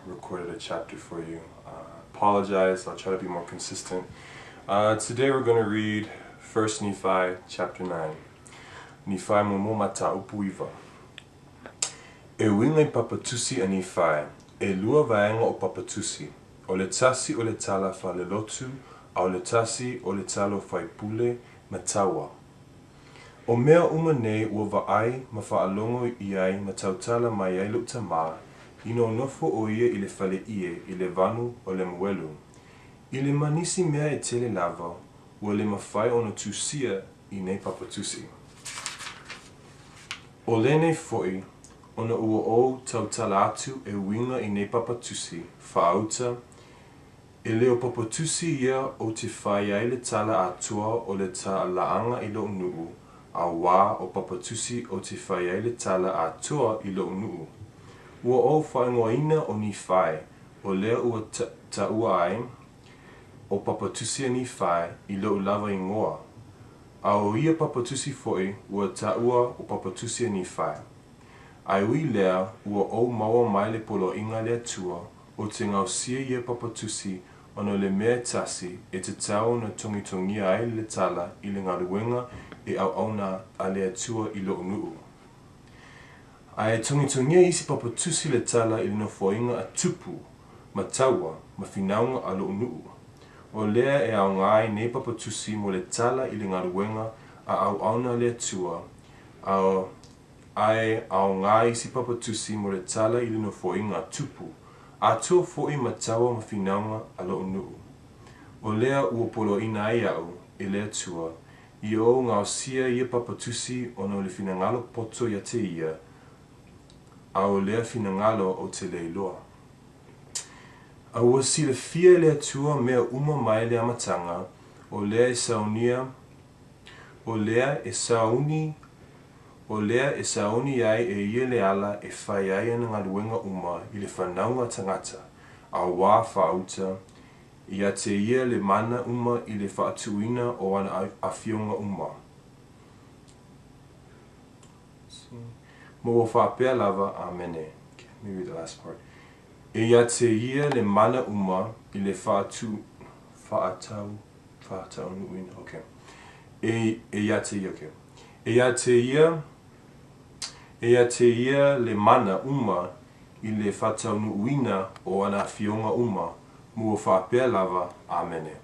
recorded a chapter for you. Apologize, I'll try to be more consistent. Today we're going to read 1 Nephi chapter 9. Nifae momo Mataupu iwa. E wingai papatusi a Nifae, e lua vaenga o papatusi, o le tasi o le tala fa le lotu, au le tasi o le talo fai pule mataua. O mea uma nei ua vaai ma whaalongo i ai ma tautala mai ai lukta maa, ino nofo o ia i le fale ie i le vanu o le mwelu. I le manisi mea e tele lava, ua le mawhai ono tusia i nei papatusi. O le nei foi, ona ua o tautala atu e winga i nei papatusi, whaauta, e leo papatusi ia o te whai ai le tala atua o le ta laanga i lo nuu, a wā o papatusi o te whai ai le tala atua i lo nuu. Ua o whaingoina o Nifae, o lea ua ta ua ai, o papatusi a Nifae i lo lava i ngoa. A o ia papatusi foi, ua ta ua o papatusi a Nifae. Ai ui lea, ua o maua mai le polo inga lea tua, o te ngausia ia papatusi, ono le mea tasi, e te tau na tongitongia ai le tala i le ngaruenga e au auna a lea tua i lo nuu. Ai tongitongia isi papatusi le tala i le nofoinga a tupu, mataua, ma finaunga a lo nuu. O lea e au ngai nei papatusi mo le tala i le ngaruenga a au auna lea tua, ai au ngai isi papatusi mo le tala i le nofoinga a tupu, a tua foi mataua ma finaunga a lo nuu. O lea ua polo ina ai au, e lea tua, i o ngau sia ia papatusi ono le finangalo poto ia te ia, a o lea finangalo o te leiloa. A ua sila fia lea tua mea uma mai le amatanga, o lea e saunia, o lea e sauni ai e ia le ala e whai ai ana ngaruenga uma i le whanaunga tangata, a wā whaauta, i a te ia le mana uma i le whaatuina o ana awhionga uma. Mo o whapea lava, amene. Okay, let me read the last part. E a te ia le mana uma i le whaatau nuina, okay. E a te ia, okay. E a te ia le mana uma i le whaatau nuina o ana awhionga uma, mo o whapea lava, amene.